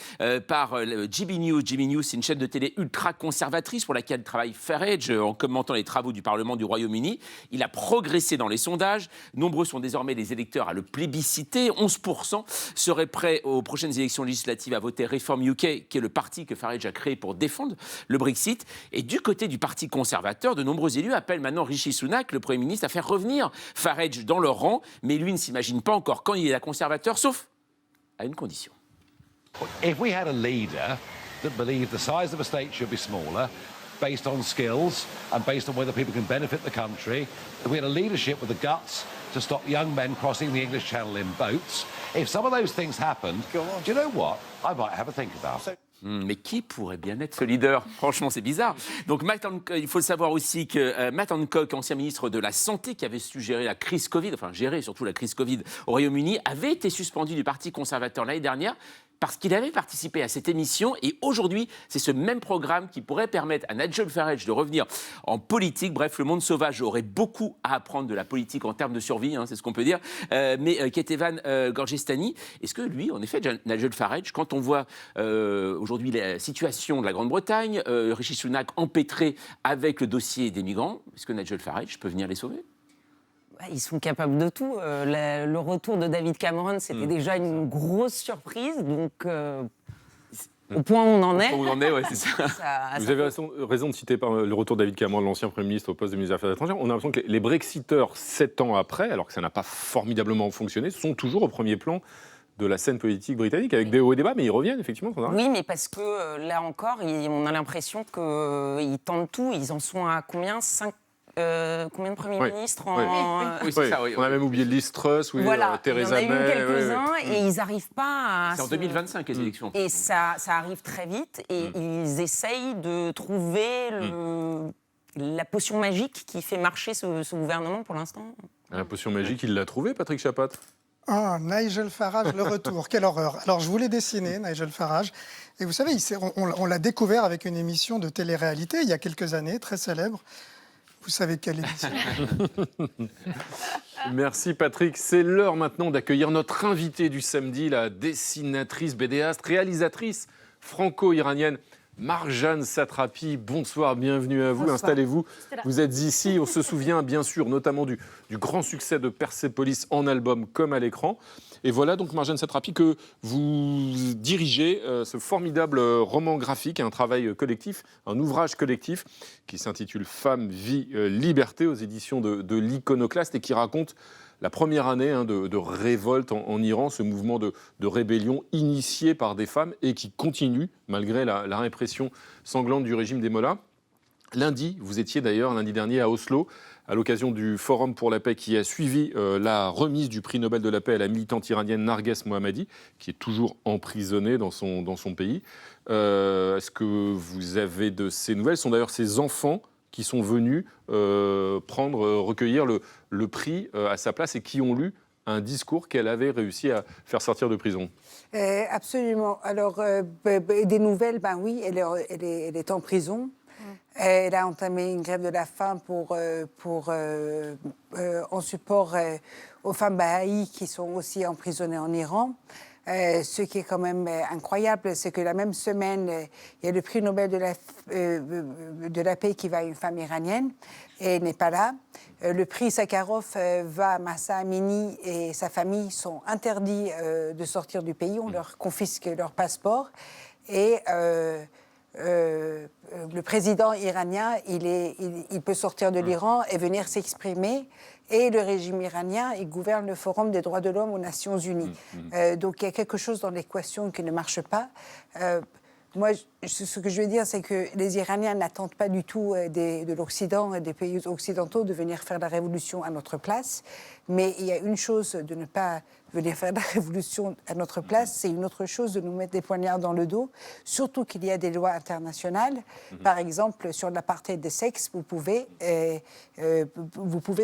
par GB News. GB News, c'est une chaîne de télé ultra-conservatrice pour laquelle travaille Farage en commentant les travaux du Parlement du Royaume-Uni. Il a progressé dans les sondages. Nombreux sont désormais les électeurs à le plébisciter. 11% seraient prêts aux prochaines élections législatives à voter Reform UK, qui est le parti que Farage a créé pour défendre le Brexit. Et du côté du Parti conservateur, de nombreux élus appellent maintenant Rishi Sunak, le Premier ministre, à faire revenir Farage dans leur rang. Mais lui ne s'imagine pas encore quand il est conservateur, sauf à une condition. If we had a leader that believed the size of a state should be smaller, based on skills and based on whether people can benefit the country, if we had a leadership with the guts to stop young men crossing the English Channel in boats, if some of those things happened, do you know what? I might have a think about it. Mais qui pourrait bien être ce leader? Franchement, c'est bizarre. Donc, il faut le savoir aussi que Matt Hancock, ancien ministre de la Santé, qui avait su gérer la crise Covid, enfin gérer surtout la crise Covid au Royaume-Uni, avait été suspendu du Parti conservateur l'année dernière parce qu'il avait participé à cette émission. Et aujourd'hui, c'est ce même programme qui pourrait permettre à Nigel Farage de revenir en politique. Bref, le monde sauvage aurait beaucoup à apprendre de la politique en termes de survie, c'est ce qu'on peut dire. Mais Ketevan Gorgestani, est-ce que lui, en effet, Nigel Farage, quand on voit aujourd'hui la situation de la Grande-Bretagne, Rishi Sunak empêtré avec le dossier des migrants, est-ce que Nigel Farage peut venir les sauver? Ils sont capables de tout. Le retour de David Cameron, c'était déjà une grosse surprise. Donc, au point où on en est. Au point où on en est, ouais, c'est ça. Vous avez raison de citer le retour de David Cameron, l'ancien Premier ministre au poste de ministre des Affaires étrangères. On a l'impression que les Brexiteurs, 7 ans après, alors que ça n'a pas formidablement fonctionné, sont toujours au premier plan de la scène politique britannique, avec des hauts et des bas, mais ils reviennent effectivement. Oui, mais parce que là encore, on a l'impression qu'ils tentent tout. Ils en sont à combien? 5 combien de premiers ministres Oui, c'est ça, oui. On a même oublié Liz Truss, voilà, Theresa May. Il y en a eu quelques-uns et ils n'arrivent pas à... C'est en 2025 les élections. Et ça arrive très vite et ils essayent de trouver la potion magique qui fait marcher ce gouvernement pour l'instant. La potion magique, il l'a trouvée, Patrick Chapat? Nigel Farage, le retour, quelle horreur. Alors je voulais dessiner Nigel Farage, et vous savez, on l'a découvert avec une émission de télé-réalité il y a quelques années, très célèbre. Vous savez quelle émission? Merci Patrick. C'est l'heure maintenant d'accueillir notre invitée du samedi, la dessinatrice, bédéaste, réalisatrice franco-iranienne Marjane Satrapi. Bonsoir, bienvenue à vous. Bonsoir. Installez-vous. Vous êtes ici. On se souvient bien sûr notamment du grand succès de Persepolis en album comme à l'écran. Et voilà donc Marjane Satrapi que vous dirigez ce formidable roman graphique, un travail collectif, un ouvrage collectif qui s'intitule Femmes, vie, liberté aux éditions de l'Iconoclaste et qui raconte la première année de révolte en Iran, ce mouvement de rébellion initié par des femmes et qui continue malgré la répression sanglante du régime des mollahs. Lundi, vous étiez d'ailleurs lundi dernier à Oslo à l'occasion du Forum pour la paix qui a suivi la remise du prix Nobel de la paix à la militante iranienne Narges Mohammadi, qui est toujours emprisonnée dans son pays. Est-ce que vous avez de ces nouvelles? Ce sont d'ailleurs ses enfants qui sont venus recueillir le prix à sa place et qui ont lu un discours qu'elle avait réussi à faire sortir de prison. Absolument. Alors, des nouvelles, ben oui, elle est en prison. Elle a entamé une grève de la faim en support aux femmes bahaïs qui sont aussi emprisonnées en Iran. Ce qui est quand même incroyable, c'est que la même semaine, il y a le prix Nobel de la paix qui va à une femme iranienne et elle n'est pas là. Le prix Sakharov va à Mahsa Amini et sa famille sont interdits de sortir du pays. On leur confisque leur passeport. Et le président iranien, il peut sortir de l'Iran et venir s'exprimer. Et le régime iranien, il gouverne le Forum des droits de l'homme aux Nations Unies. Donc il y a quelque chose dans l'équation qui ne marche pas. Moi, ce que je veux dire, c'est que les Iraniens n'attendent pas du tout de l'Occident et des pays occidentaux de venir faire la révolution à notre place. Mais il y a une chose de ne pas venir faire la révolution à notre place, c'est une autre chose de nous mettre des poignards dans le dos, surtout qu'il y a des lois internationales. Par exemple, sur l'apartheid des sexes, vous pouvez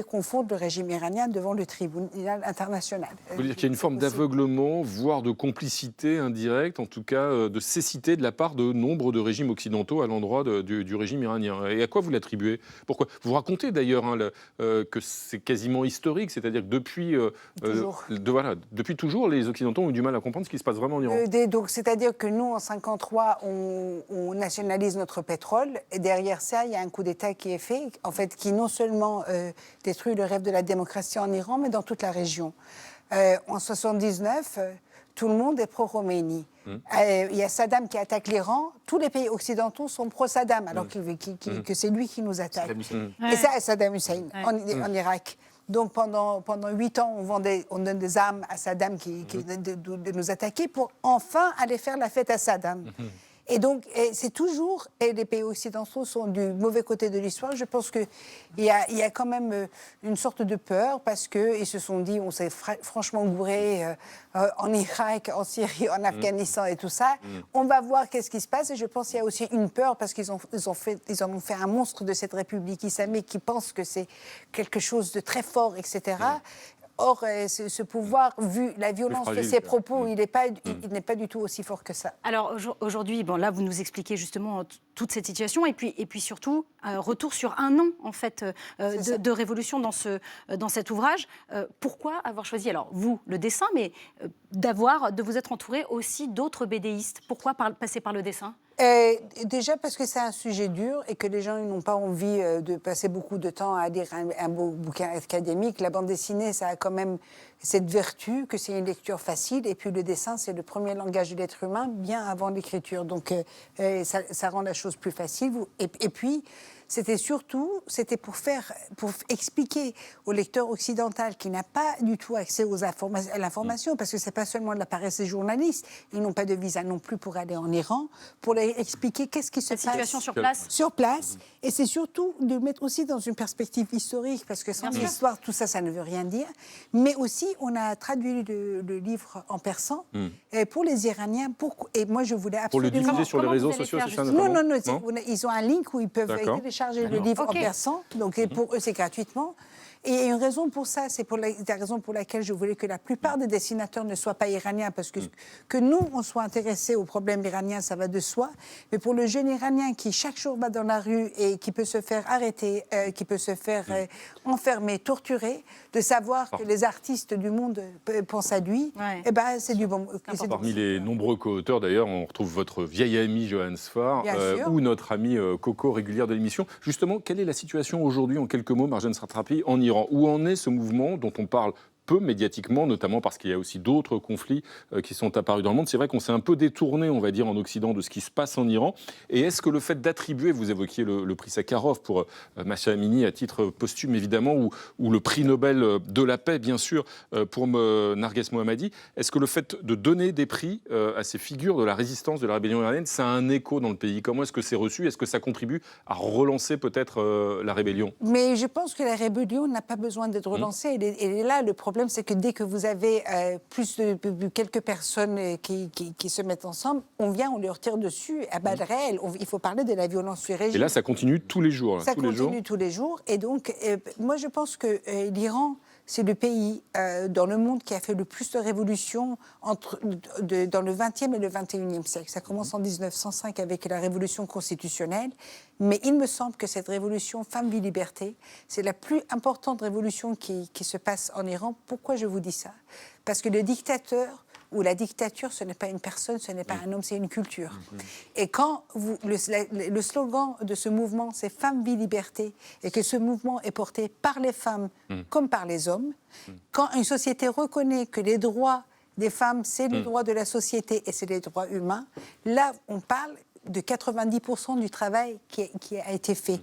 confondre le régime iranien devant le tribunal international. Vous voulez dire qu'il y a une forme d'aveuglement, voire de complicité indirecte, en tout cas de cécité de la part de nombreux nombre de régimes occidentaux à l'endroit du régime iranien. Et à quoi vous l'attribuez? Pourquoi? Vous racontez d'ailleurs que c'est quasiment historique, c'est-à-dire que depuis toujours, les Occidentaux ont eu du mal à comprendre ce qui se passe vraiment en Iran. Donc, c'est-à-dire que nous, en 1953, on nationalise notre pétrole, et derrière ça, il y a un coup d'État qui est fait, en fait, qui non seulement détruit le rêve de la démocratie en Iran, mais dans toute la région. En 1979, tout le monde est pro-Khomeini. Il y a Saddam qui attaque l'Iran. Tous les pays occidentaux sont pro-Saddam, alors que c'est lui qui nous attaque. Et ça, Saddam Hussein, en Irak. Donc pendant 8 ans, on donne des armes à Saddam de nous attaquer pour enfin aller faire la fête à Saddam. Et donc, c'est toujours, et les pays occidentaux sont du mauvais côté de l'histoire. Je pense qu'il y a quand même une sorte de peur parce qu'ils se sont dit, on s'est franchement gouré en Irak, en Syrie, en Afghanistan et tout ça. On va voir qu'est-ce qui se passe. Et je pense qu'il y a aussi une peur parce qu'ils en ont fait un monstre de cette République islamique qui pense que c'est quelque chose de très fort, etc. Or, ce pouvoir, vu la violence de ses propos, il n'est pas du tout aussi fort que ça. Alors aujourd'hui, là, vous nous expliquez justement toute cette situation et puis surtout, retour sur un an en fait de révolution dans cet ouvrage. Pourquoi avoir choisi, alors vous, le dessin, mais de vous être entouré aussi d'autres BDistes? Pourquoi passer par le dessin? Déjà parce que c'est un sujet dur et que les gens n'ont pas envie de passer beaucoup de temps à lire un beau bouquin académique. La bande dessinée, ça a quand même cette vertu que c'est une lecture facile et puis le dessin, c'est le premier langage de l'être humain bien avant l'écriture. Donc ça rend la chose plus facile. Et puis, c'était pour expliquer au lecteur occidental qui n'a pas du tout accès à l'information, parce que c'est pas seulement de la paresse des journalistes, ils n'ont pas de visa non plus pour aller en Iran, pour leur expliquer qu'est-ce qui se passe. La situation sur place. Sur place, et c'est surtout de mettre aussi dans une perspective historique, parce que sans l'histoire, tout ça, ça ne veut rien dire. Mais aussi, on a traduit le livre en persan pour les Iraniens. Et moi, je voulais absolument... Pour le diffuser sur les réseaux sociaux, c'est ça? Non, ils ont un link où ils peuvent télécharger le livre en persan, donc pour eux c'est gratuitement. Et il y a une raison pour ça, c'est la raison pour laquelle je voulais que la plupart des dessinateurs ne soient pas iraniens, parce que nous, on soit intéressés aux problèmes iraniens, ça va de soi, mais pour le jeune Iranien qui chaque jour va dans la rue et qui peut se faire arrêter, qui peut se faire enfermer, torturer, de savoir que les artistes du monde pensent à lui, c'est du bon... Parmi les nombreux co-auteurs, d'ailleurs, on retrouve votre vieille amie Johanne Sfar, ou notre amie Coco, régulière de l'émission. Justement, quelle est la situation aujourd'hui, en quelques mots, Marjane Satrapi, en Iran? Où en est ce mouvement dont on parle peu médiatiquement, notamment parce qu'il y a aussi d'autres conflits qui sont apparus dans le monde? C'est vrai qu'on s'est un peu détourné, on va dire, en Occident de ce qui se passe en Iran. Et est-ce que le fait d'attribuer, vous évoquiez le prix Sakharov pour Mahsa Amini à titre posthume, évidemment, ou le prix Nobel de la paix, bien sûr, pour Narges Mohammadi, est-ce que le fait de donner des prix à ces figures de la résistance de la rébellion iranienne, ça a un écho dans le pays? Comment est-ce que c'est reçu? Est-ce que ça contribue à relancer peut-être la rébellion? Mais je pense que la rébellion n'a pas besoin d'être relancée. Elle est là, le problème, c'est que dès que vous avez plus de quelques personnes qui se mettent ensemble, on leur tire dessus à balles réelles. Il faut parler de la violence sur régime. Et là, ça continue tous les jours. Ça continue tous les jours. Et donc, moi, je pense que l'Iran, c'est le pays dans le monde qui a fait le plus de révolutions dans le XXe et le XXIe siècle. Ça commence en 1905 avec la révolution constitutionnelle, mais il me semble que cette révolution Femme, Vie, Liberté, c'est la plus importante révolution qui se passe en Iran. Pourquoi je vous dis ça? Parce que le dictateur ou la dictature, ce n'est pas une personne, ce n'est pas un homme, c'est une culture. Et quand le slogan de ce mouvement, c'est Femme, Vie, Liberté, et que ce mouvement est porté par les femmes comme par les hommes, quand une société reconnaît que les droits des femmes, c'est les droits de la société et c'est les droits humains, là, on parle de 90% du travail qui a été fait.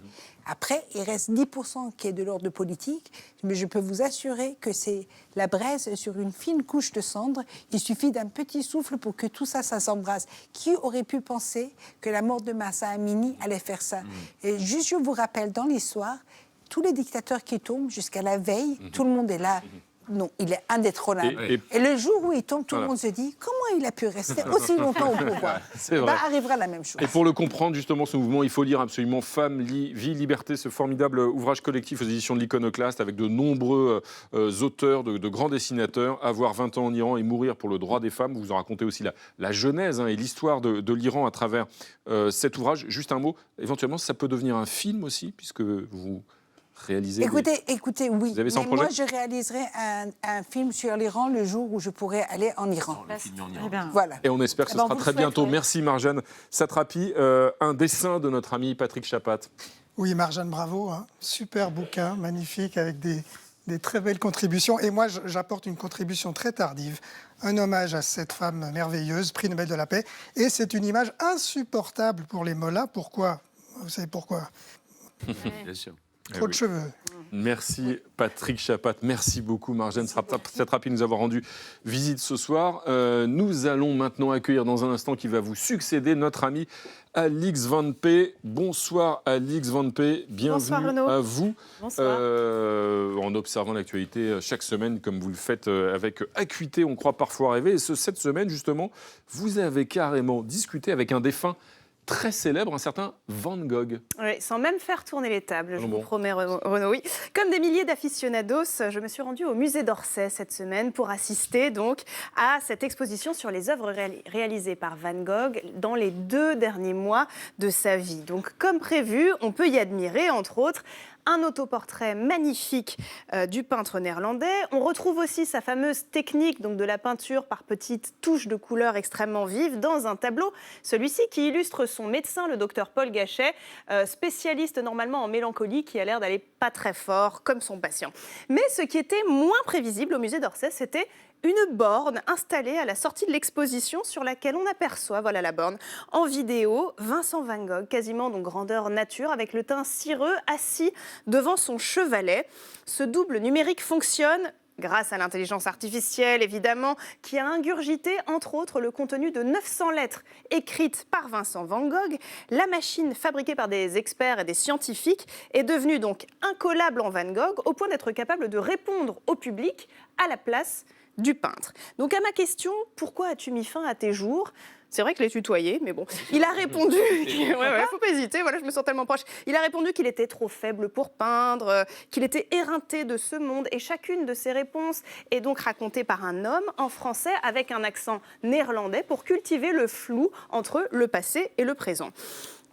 Après, il reste 10% qui est de l'ordre politique, mais je peux vous assurer que c'est la braise sur une fine couche de cendre. Il suffit d'un petit souffle pour que tout ça, ça s'embrase. Qui aurait pu penser que la mort de Mahsa Amini allait faire ça? Et juste, je vous rappelle, dans l'histoire, tous les dictateurs qui tombent, jusqu'à la veille, tout le monde est là. non, il est indétrônable. Et le jour où il tombe, tout le monde se dit comment il a pu rester aussi longtemps au pouvoir. C'est vrai. Arrivera la même chose. Et pour le comprendre, justement, ce mouvement, il faut lire absolument Femmes, Vie, Liberté, ce formidable ouvrage collectif aux éditions de l'Iconoclaste, avec de nombreux auteurs, de grands dessinateurs. Avoir 20 ans en Iran et mourir pour le droit des femmes. Vous en racontez aussi la genèse et l'histoire de l'Iran à travers cet ouvrage. Juste un mot, éventuellement, ça peut devenir un film aussi, puisque vous réalisez... Écoutez, oui. Vous avez ça en mais projet ? moi, je réaliserai un film sur l'Iran le jour où je pourrai aller en Iran. Voilà. Et on espère que ce sera très bientôt. Merci Marjane Satrapi. Un dessin de notre ami Patrick Chapat. Oui, Marjane, bravo. Super bouquin, magnifique, avec des très belles contributions. Et moi, j'apporte une contribution très tardive. Un hommage à cette femme merveilleuse, prix Nobel de la paix. Et c'est une image insupportable pour les mollahs. Pourquoi ? Vous savez pourquoi ? Bien sûr. Trop de cheveux. Merci Patrick Chapat, merci beaucoup Marjane Satrapi de nous avoir rendu visite ce soir. Nous allons maintenant accueillir dans un instant qui va vous succéder notre ami Alix Van P. Bonsoir Alix Van P, bienvenue à vous. En observant l'actualité chaque semaine comme vous le faites avec acuité, on croit parfois rêver. Et cette semaine justement, vous avez carrément discuté avec un défunt très célèbre, un certain Van Gogh. Oui, sans même faire tourner les tables, je vous promets, Renaud. Oui. Comme des milliers d'aficionados, je me suis rendue au musée d'Orsay cette semaine pour assister donc à cette exposition sur les œuvres réalisées par Van Gogh dans les 2 derniers mois de sa vie. Donc, comme prévu, on peut y admirer, entre autres, un autoportrait magnifique du peintre néerlandais. On retrouve aussi sa fameuse technique donc de la peinture par petites touches de couleurs extrêmement vives dans un tableau, celui-ci qui illustre son médecin, le docteur Paul Gachet, spécialiste normalement en mélancolie, qui a l'air d'aller pas très fort comme son patient. Mais ce qui était moins prévisible au musée d'Orsay, c'était une borne installée à la sortie de l'exposition sur laquelle on aperçoit, voilà la borne, en vidéo, Vincent Van Gogh, quasiment donc grandeur nature, avec le teint cireux, assis devant son chevalet. Ce double numérique fonctionne grâce à l'intelligence artificielle, évidemment, qui a ingurgité, entre autres, le contenu de 900 lettres écrites par Vincent Van Gogh. La machine, fabriquée par des experts et des scientifiques, est devenue donc incollable en Van Gogh, au point d'être capable de répondre au public à la place du peintre. Donc à ma question, pourquoi as-tu mis fin à tes jours ? C'est vrai que je l'ai tutoyé, mais bon. Il a répondu... faut pas hésiter, voilà, je me sens tellement proche. Il a répondu qu'il était trop faible pour peindre, qu'il était éreinté de ce monde. Et chacune de ces réponses est donc racontée par un homme en français avec un accent néerlandais pour cultiver le flou entre le passé et le présent.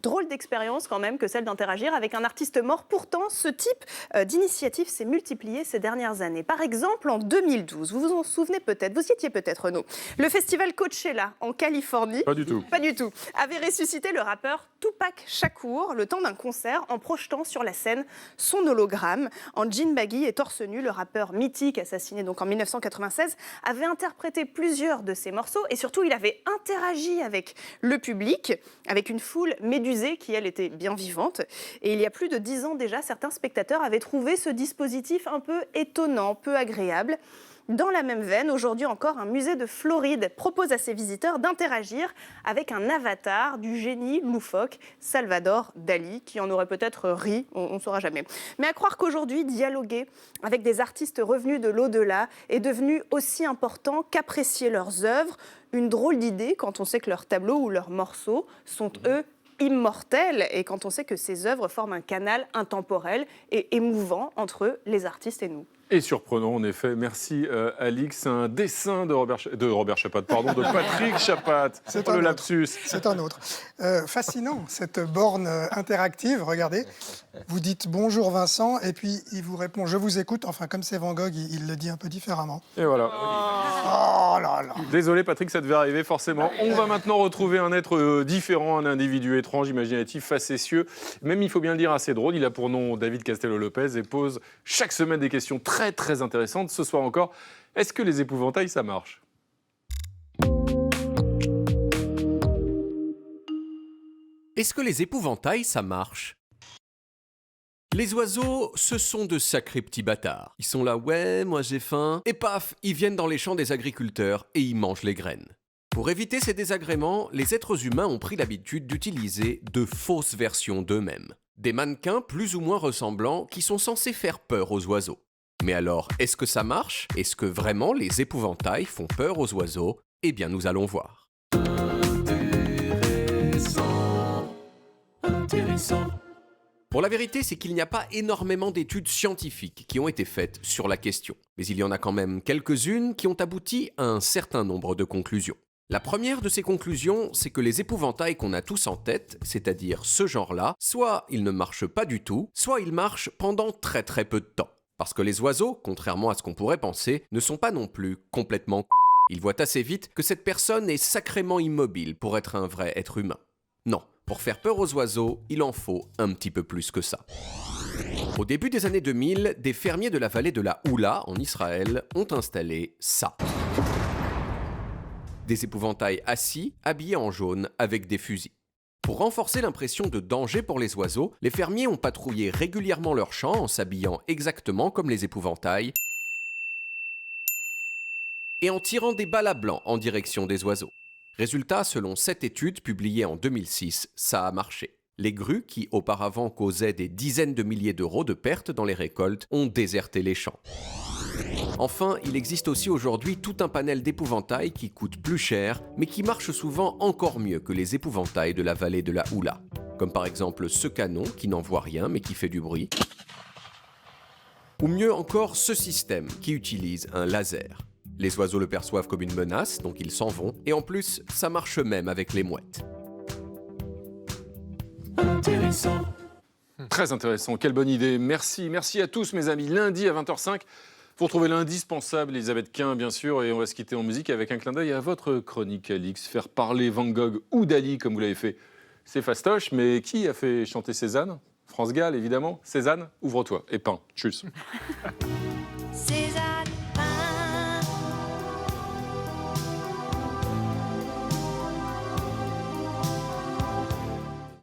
Drôle d'expérience quand même que celle d'interagir avec un artiste mort. Pourtant, ce type d'initiative s'est multiplié ces dernières années. Par exemple, en 2012, vous vous en souvenez peut-être, vous y étiez peut-être Renaud, le festival Coachella en Californie, Pas du tout, avait ressuscité le rappeur Tupac Shakur le temps d'un concert en projetant sur la scène son hologramme. En jean baggy et torse nu, le rappeur mythique, assassiné donc en 1996, avait interprété plusieurs de ses morceaux et surtout il avait interagi avec le public, avec une foule médusée qui, elle, était bien vivante. Et il y a plus de 10 ans déjà, certains spectateurs avaient trouvé ce dispositif un peu étonnant, peu agréable. Dans la même veine, aujourd'hui encore, un musée de Floride propose à ses visiteurs d'interagir avec un avatar du génie loufoque Salvador Dali, qui en aurait peut-être ri, on ne saura jamais. Mais à croire qu'aujourd'hui, dialoguer avec des artistes revenus de l'au-delà est devenu aussi important qu'apprécier leurs œuvres. Une drôle d'idée quand on sait que leurs tableaux ou leurs morceaux sont, eux, immortels, et quand on sait que ces œuvres forment un canal intemporel et émouvant entre les artistes et nous. Et surprenant, en effet. Merci, Alix. Un dessin de Robert Chapat, pardon, de Patrick Chapat. C'est le lapsus. C'est un autre. Fascinant, cette borne interactive. Regardez, vous dites « Bonjour Vincent » et puis il vous répond « Je vous écoute ». Enfin, comme c'est Van Gogh, il le dit un peu différemment. Et voilà. Oh là là. Désolé, Patrick, ça devait arriver, forcément. On va maintenant retrouver un être différent, un individu étrange, imaginatif, facétieux. Même, il faut bien le dire, assez drôle. Il a pour nom David Castello-Lopez et pose chaque semaine des questions très, très intéressantes. Ce soir encore, est-ce que les épouvantails, ça marche ? Est-ce que les épouvantails, ça marche ? Les oiseaux, ce sont de sacrés petits bâtards. Ils sont là, ouais, moi j'ai faim. Et paf, ils viennent dans les champs des agriculteurs et ils mangent les graines. Pour éviter ces désagréments, les êtres humains ont pris l'habitude d'utiliser de fausses versions d'eux-mêmes. Des mannequins plus ou moins ressemblants qui sont censés faire peur aux oiseaux. Mais alors, est-ce que ça marche? Est-ce que vraiment les épouvantails font peur aux oiseaux? Eh bien, nous allons voir. Intéressant. Pour la vérité, c'est qu'il n'y a pas énormément d'études scientifiques qui ont été faites sur la question. Mais il y en a quand même quelques-unes qui ont abouti à un certain nombre de conclusions. La première de ces conclusions, c'est que les épouvantails qu'on a tous en tête, c'est-à-dire ce genre-là, soit ils ne marchent pas du tout, soit ils marchent pendant très très peu de temps. Parce que les oiseaux, contrairement à ce qu'on pourrait penser, ne sont pas non plus complètement c***. Ils voient assez vite que cette personne est sacrément immobile pour être un vrai être humain. Non, pour faire peur aux oiseaux, il en faut un petit peu plus que ça. Au début des années 2000, des fermiers de la vallée de la Oula, en Israël, ont installé ça. Des épouvantails assis, habillés en jaune, avec des fusils. Pour renforcer l'impression de danger pour les oiseaux, les fermiers ont patrouillé régulièrement leurs champs en s'habillant exactement comme les épouvantails et en tirant des balles à blanc en direction des oiseaux. Résultat, selon cette étude publiée en 2006, ça a marché. Les grues, qui auparavant causaient des dizaines de milliers d'euros de pertes dans les récoltes, ont déserté les champs. Enfin, il existe aussi aujourd'hui tout un panel d'épouvantails qui coûtent plus cher, mais qui marchent souvent encore mieux que les épouvantails de la vallée de la Oula. Comme par exemple ce canon qui n'envoie rien mais qui fait du bruit. Ou mieux encore ce système qui utilise un laser. Les oiseaux le perçoivent comme une menace, donc ils s'en vont, et en plus, ça marche même avec les mouettes. Intéressant. Très intéressant, quelle bonne idée. Merci à tous mes amis. Lundi à 20h05, vous retrouvez l'indispensable Elisabeth Quint, bien sûr, et on va se quitter en musique avec un clin d'œil à votre chronique, Alix. Faire parler Van Gogh ou Dali, comme vous l'avez fait, c'est fastoche, mais qui a fait chanter Cézanne? France Gall, évidemment. Cézanne, ouvre-toi et peins. Tchuss.